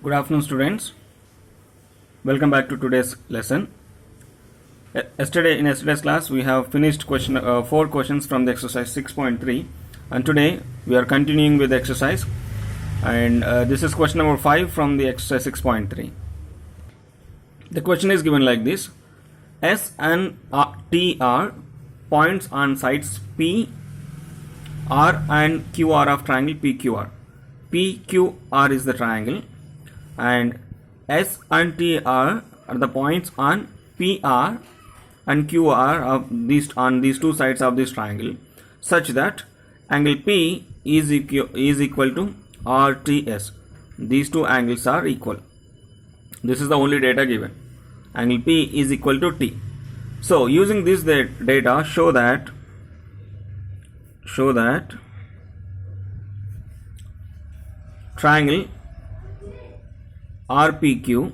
Good afternoon, students. Welcome back to today's lesson. In yesterday's class, we have finished 4 questions from the exercise 6.3, and today we are continuing with the exercise, and this is question number 5 from the exercise 6.3. The question is given like this: S and T are points on sides P, R, and QR of triangle PQR. PQR is the triangle, and S and T are the points on PR and QR of these two sides of this triangle, such that angle P is equal to RTS. These two angles are equal. This is the only data given. Angle P is equal to T. So using this data, show that triangle RPQ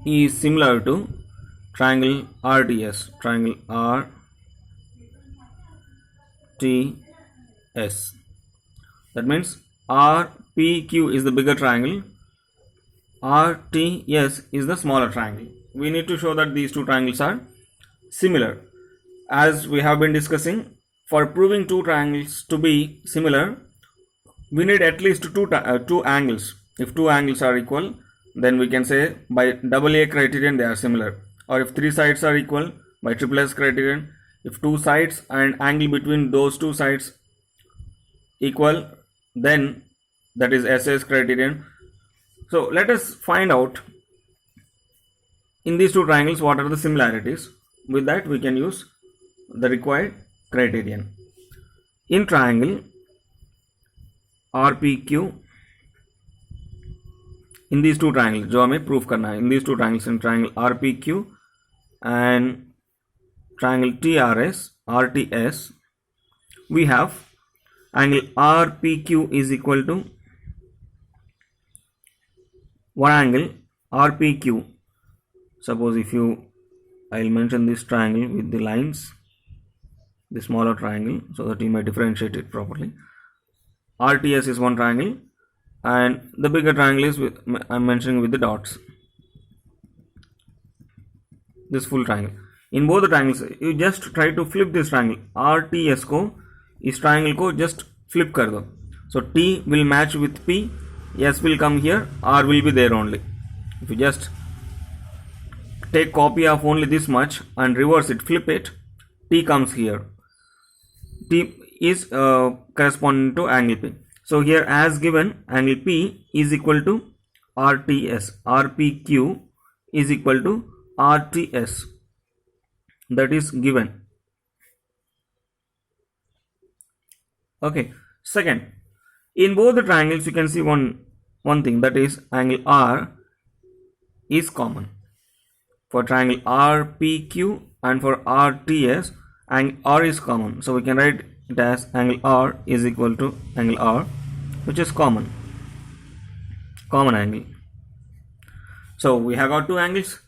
is similar to triangle RTS. Triangle RTS. That means RPQ is the bigger triangle, RTS is the smaller triangle. We need to show that these two triangles are similar. As we have been discussing, for proving two triangles to be similar, we need at least two angles. If two angles are equal, then we can say by AA criterion they are similar. Or if three sides are equal, by SSS criterion. If two sides and angle between those two sides equal, then that is SS criterion. So let us find out in these two triangles what are the similarities. With that we can use the required criterion. In triangle RPQ, in these two triangles जो हमें proof करना है, in these two triangles, in triangle RPQ and triangle RTS, we have angle RPQ is equal to one angle RPQ. Suppose if I'll mention this triangle with the lines, the smaller triangle, so that you may differentiate it properly. RTS is one triangle, and the bigger triangle is I'm mentioning with the dots. This full triangle. In both the triangles, you just try to flip this triangle. RTS को इस triangle को just flip कर दो. So T will match with P, S will come here, R will be there only. If you just take copy of only this much and reverse it, flip it, T comes here. T is corresponding to angle P. So here as given, angle P is equal to RTS. RPQ is equal to RTS. That is given. Okay. Second, in both the triangles you can see one thing, that is angle R is common. For triangle RPQ and for RTS, angle R is common. So we can write it as angle R is equal to angle R, which is common angle. So we have got two angles,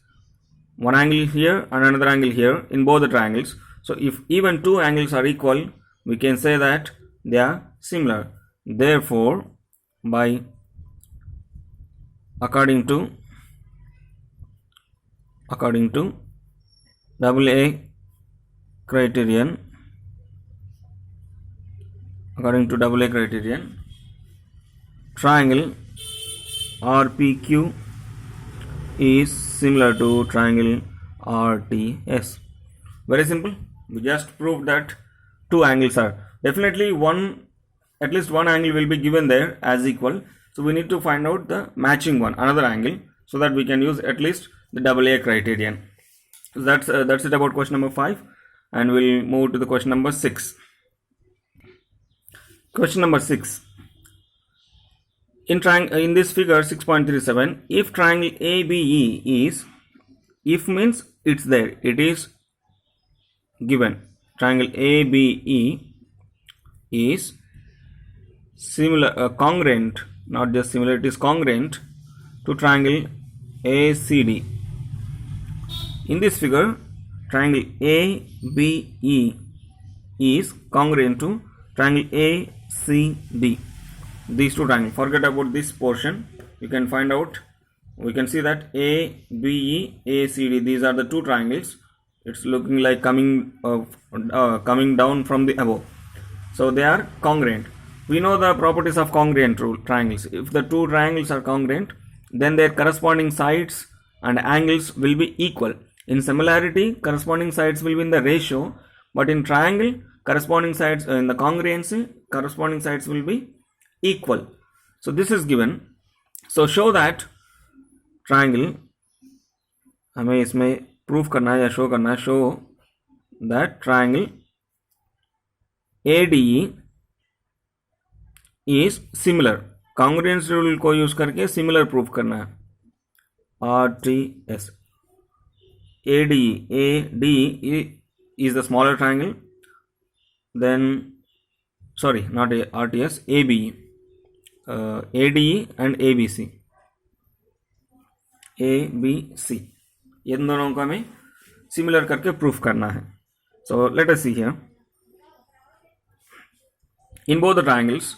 one angle here and another angle here in both the triangles. So if even two angles are equal, we can say that they are similar. Therefore, according to AA criterion, triangle RPQ is similar to triangle RTS. Very simple. We just proved that two angles are definitely at least one angle will be given there as equal. So we need to find out the matching one, another angle, so that we can use at least the AA criterion. So that's it about question number 5, and we'll move to the question number 6. Question number 6. In this figure 6.37, if triangle ABE is, if means it's there, it is given. Triangle ABE is similar, congruent, not just similar, it is congruent to triangle ACD. In this figure, triangle ABE is congruent to triangle ACD. these two triangles. Forget about this portion. You can find out. We can see that ABE, ACD. These are the two triangles. It's looking like coming down from the above. So they are congruent. We know the properties of congruent triangles. If the two triangles are congruent, then their corresponding sides and angles will be equal. In similarity, corresponding sides will be in the ratio, but in triangle, corresponding sides in the congruency, corresponding sides will be equal. So this is given. So show that triangle, हमें इसमें proof करना है या show करना है, show that triangle ADE is similar. Congruence rule को use करके similar proof करना है. RTS ADE is the smaller triangle. Then sorry, not RTS, ABE, ADE and ABC. ये दोनों को हमें सिमिलर करके प्रूफ करना है. So let us see here. In both the triangles,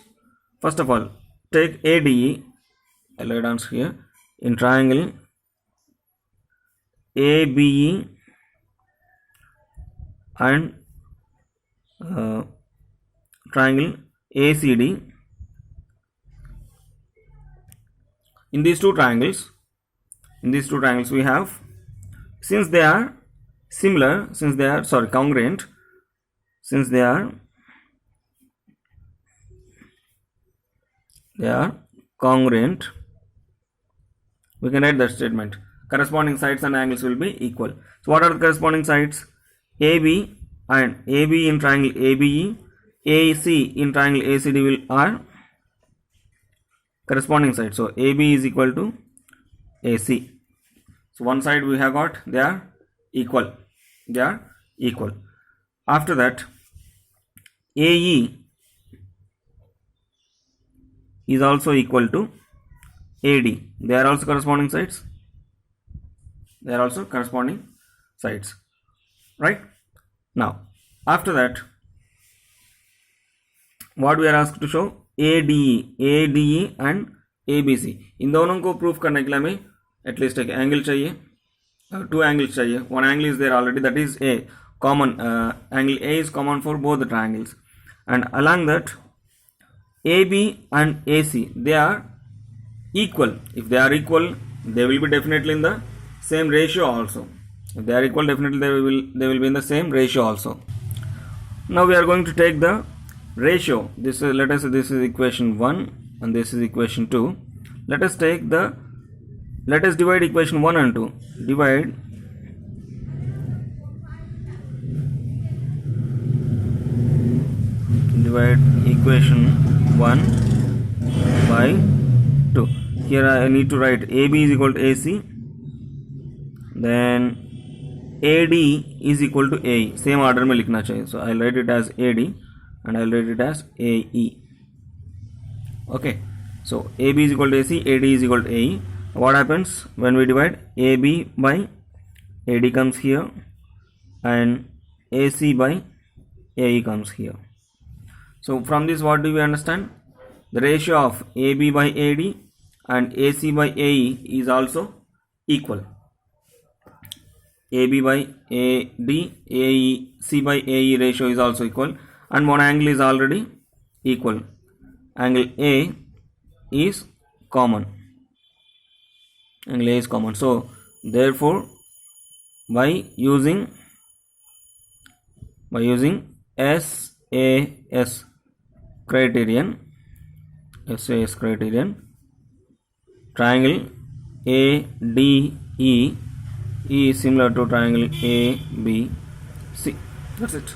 first of all, take ADE. I'll write down here. In triangle ABE and triangle ACD. In these two triangles we have, since they are similar, congruent, since they are congruent, we can write that statement. Corresponding sides and angles will be equal. So what are the corresponding sides? AB and AB in triangle ABE, AC in triangle ACD are corresponding sides. So AB is equal to AC. So one side we have got, they are equal. After that, AE is also equal to AD. They are also corresponding sides. Right? Now, after that, what we are asked to show? ADE and ABC. इन दोनों को proof करने के लिए हमें at least एक angle चाहिए, two angles चाहिए. One angle is there already, that is A. Common angle A is common for both the triangles, and along that AB and AC, they are equal. If they are equal, they will be definitely in the same ratio also. If they are equal, definitely they will be in the same ratio also. Now we are going to take the ratio. This is, let us say this is equation 1 and this is equation 2. Let us divide equation 1 and 2. Divide equation 1 by 2. Here I need to write AB is equal to AC, then AD is equal to AE. Same order में लिखना चाहिए. So I'll write it as AD and I'll write it as AE. Okay. So AB is equal to AC, AD is equal to AE. What happens when we divide? AB by AD comes here and AC by AE comes here. So from this, what do we understand? The ratio of AB by AD and AC by AE is also equal. AB by AD, AC by AE ratio is also equal, and one angle is already equal. Angle A is common. So therefore, by using SAS criterion, triangle ADE is similar to triangle ABC. That's it.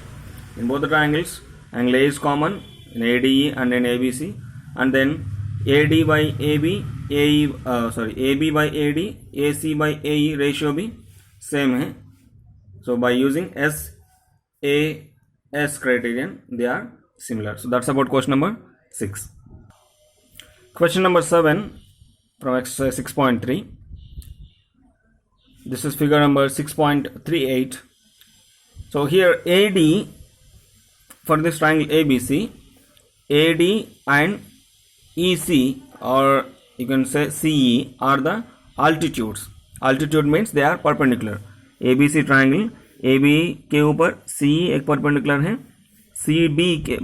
In both the triangles, angle A is common in ADE and in ABC, and then AD by AB, AB by AD, AC by AE ratio भी same है. So by using SAS criterion, they are similar. So that's about question number 6. Question number 7 from exercise 6.3. This is figure number 6.38. So here AD, for this triangle ABC, AD and EC or you can say CE are the altitudes. Altitude means they are perpendicular. ABC triangle, AB के ऊपर CE एक perpendicular है,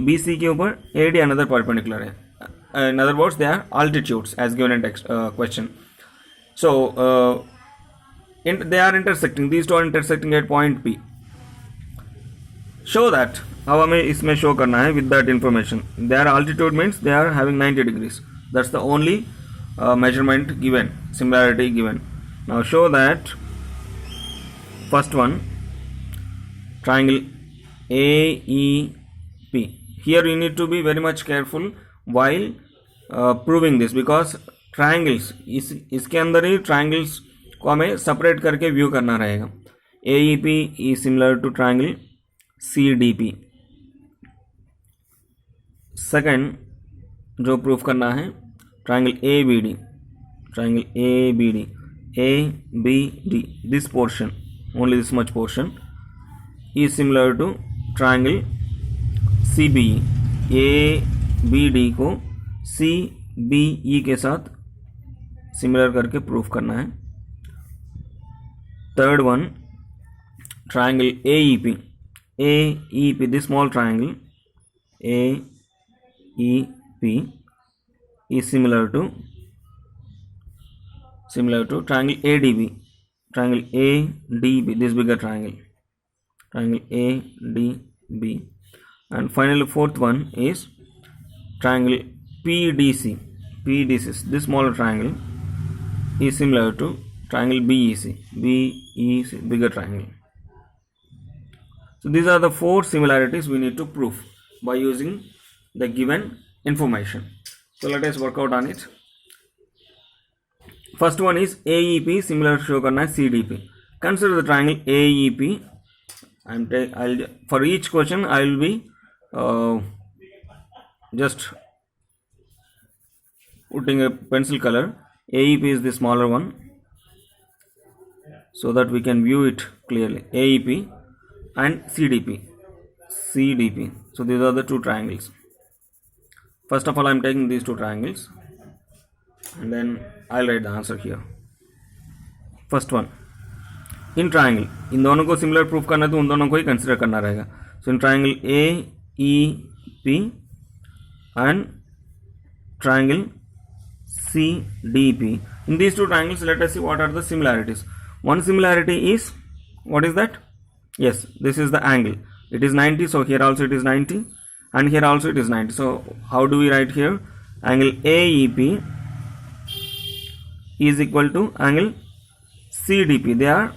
BC के ऊपर AD another perpendicular है. In other words, they are altitudes as given in text question. So they are intersecting. These two are intersecting at point P. Show that. अब हमें इसमें show करना है with that information. Their altitude means they are having 90 degrees. That's the only measurement given, similarity given. Now show that first one, triangle AEP. Here you need to be very much careful while proving this, because triangles इसके अंदर ही triangles को हमें separate करके view करना रहेगा. AEP is similar to triangle CDP. Second जो proof करना है, triangle ABD, ABD, this portion, only this much portion is similar to triangle CBE. ABD को CBE के साथ सिमिलर करके प्रूफ करना है. Third one, triangle AEP, this small triangle AEP is similar to triangle ADB, this bigger triangle ADB. And finally fourth one is triangle PDC, this smaller triangle is similar to triangle BEC, bigger triangle. So these are the four similarities we need to prove by using the given information. So let us work out on it. First one is AEP, similar show करना है CDP. Consider the triangle AEP. For each question I will be just putting a pencil color. AEP is the smaller one, so that we can view it clearly. AEP and CDP. So these are the two triangles. First of all, I am taking these two triangles and then I'll write the answer here. First one, in triangle, इन दोनों को similar proof करना है तो उन दोनों को ही consider करना रहेगा. So in triangle AEP and triangle CDP, in these two triangles, let us see what are the similarities. One similarity is, what is that? Yes, this is the angle. It is 90, so here also it is 90 and here also it is 90. So how do we write here? Angle AEP is equal to angle CDP. They are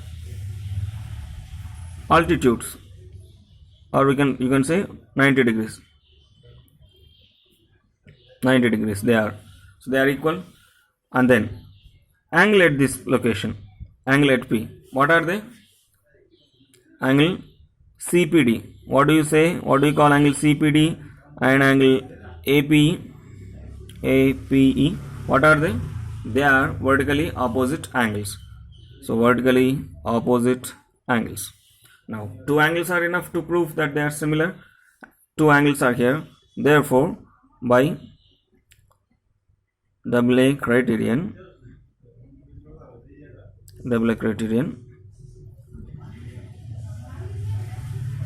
altitudes, or you can say 90 degrees. 90 degrees they are. So they are equal. And then angle at this location, angle at P, what are they? Angle CPD. What do you say? What do you call angle CPD and angle APE? What are they? They are vertically opposite angles. So vertically opposite angles. Now two angles are enough to prove that they are similar. Two angles are here. Therefore, by AA criterion,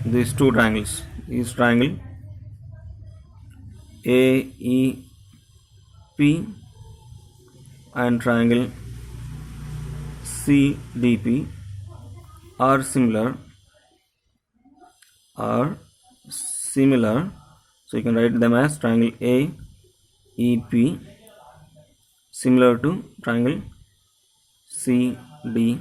these two triangles, is triangle AEP and triangle CDP are similar. So you can write them as triangle AEP similar to triangle CDP.